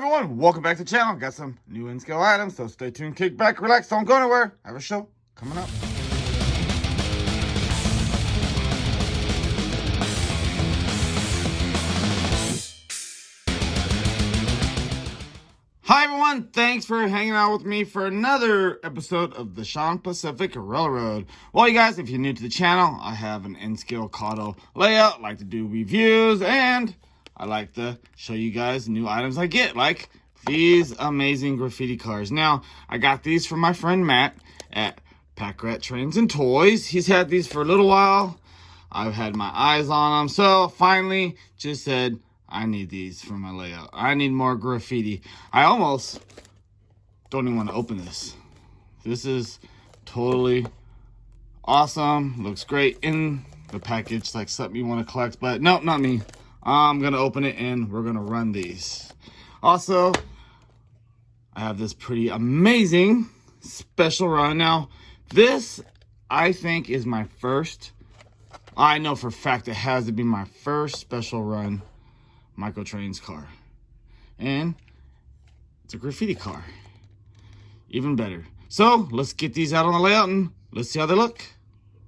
everyone, welcome back to the channel. Got some new Nscale items, so stay tuned, kick back, relax, don't go anywhere. I have a show coming up. Hi everyone, thanks for hanging out with me for another episode of the Sean Pacific Railroad. Well, you guys, if you're new to the channel, I have an Nscale Auto layout, like to do reviews, and I like to show you guys new items I get, like these amazing graffiti cars. Now, I got these from my friend Matt at Pack Rat Trains and Toys. He's had these for a little while. I've had my eyes on them, so finally just said, I need these for my layout. I need more graffiti. I almost don't even want to open this. This is totally awesome. Looks great in the package, like something you want to collect. But no, not me. I'm going to open it and we're going to run these. Also, I have this pretty amazing special run. Now, this, I think, is my first. I know for a fact it has to be my first special run microtrains car, and it's a graffiti car, even better. So let's get these out on the layout and let's see how they look.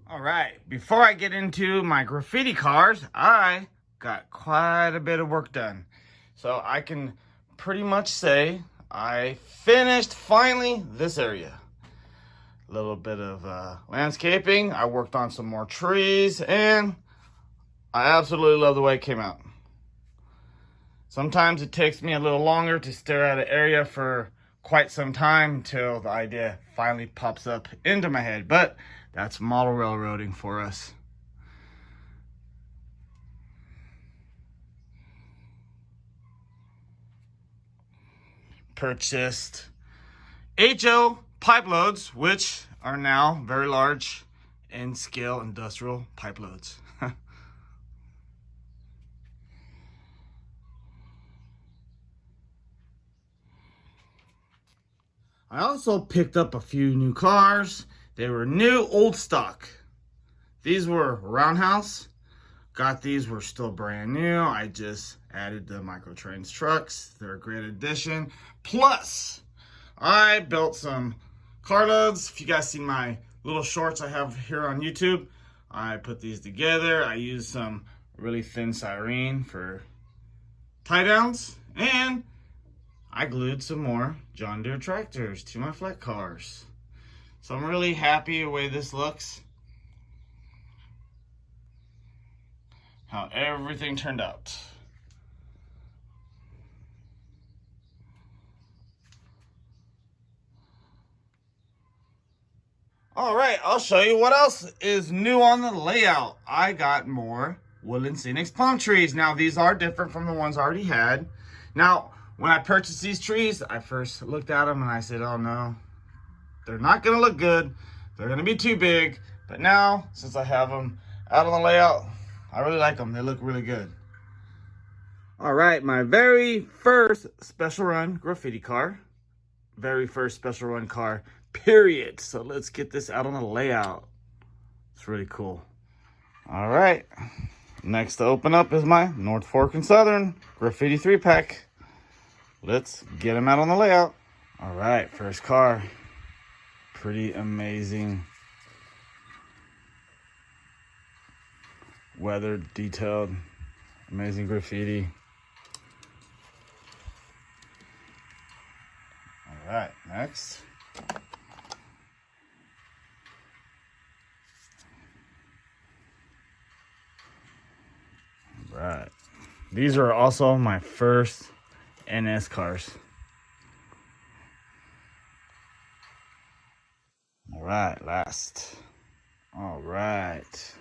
All right, before I get into my graffiti cars, I got quite a bit of work done, so I can pretty much say I finished finally this area. A little bit of landscaping. I worked on some more trees, and I absolutely love the way it came out. Sometimes it takes me a little longer to stare at an area for quite some time until the idea finally pops up into my head. But that's model railroading for us. Purchased HO pipe loads, which are now very large Nscale industrial pipe loads. I also picked up a few new cars. They were new, old stock. These were roundhouse. Got these, were still brand new. I just added the microtrains trucks. They're a great addition. Plus, I built some car loads. If you guys see my little shorts I have here on YouTube, I put these together. I used some really thin styrene for tie downs, and I glued some more John Deere tractors to my flat cars. So I'm really happy the way this looks. How everything turned out. All right, I'll show you what else is new on the layout. I got more Woodland Scenics palm trees. Now, these are different from the ones I already had. Now, when I purchased these trees, I first looked at them and I said, oh no, they're not gonna look good. They're gonna be too big. But now, since I have them out on the layout, I really like them. They look really good. All right, my very first special run graffiti car. Very first special run car, period. So let's get this out on the layout. It's really cool. All right, next to open up is my North Fork and Southern graffiti 3-pack. Let's get them out on the layout. All right, first car. Pretty amazing. Weathered, detailed, amazing graffiti. All right, next. All right. These are also my first NS cars. All right, last. All right.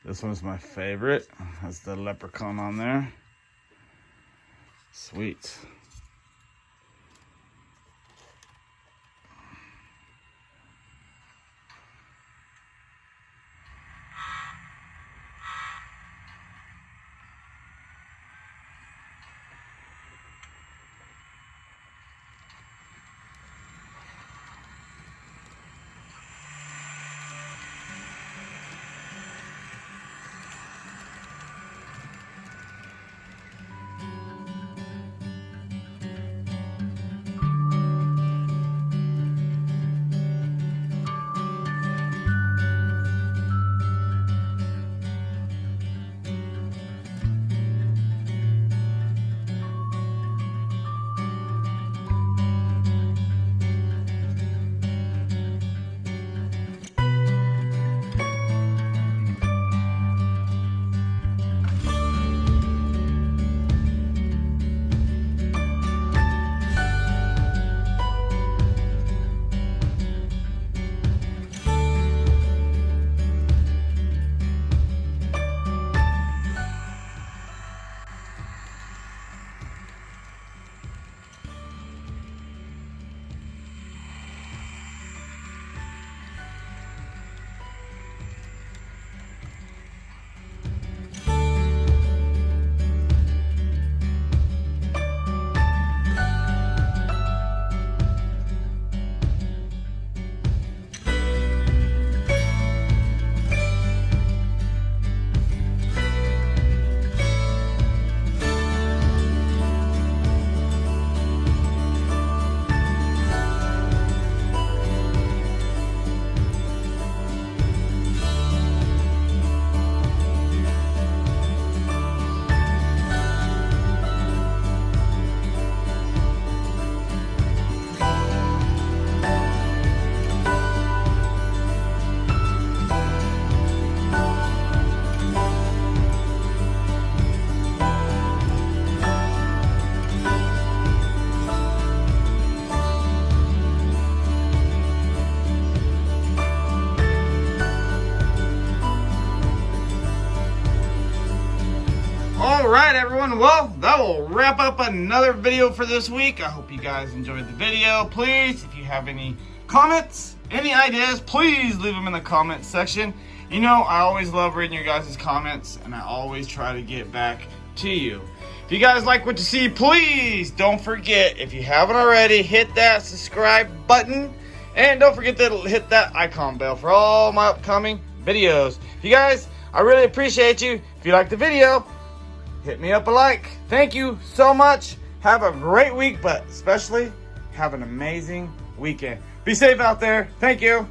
This one's my favorite. Has the leprechaun on there. Sweet. Alright everyone, well, that will wrap up another video for this week. I hope you guys enjoyed the video. Please, if you have any comments, any ideas, please leave them in the comments section. You know, I always love reading your guys' comments, and I always try to get back to you. If you guys like what you see, please don't forget, if you haven't already, hit that subscribe button. And don't forget to hit that icon bell for all my upcoming videos. You guys, I really appreciate you. If you like the video, hit me up a like. Thank you so much. Have a great week, but especially have an amazing weekend. Be safe out there. Thank you.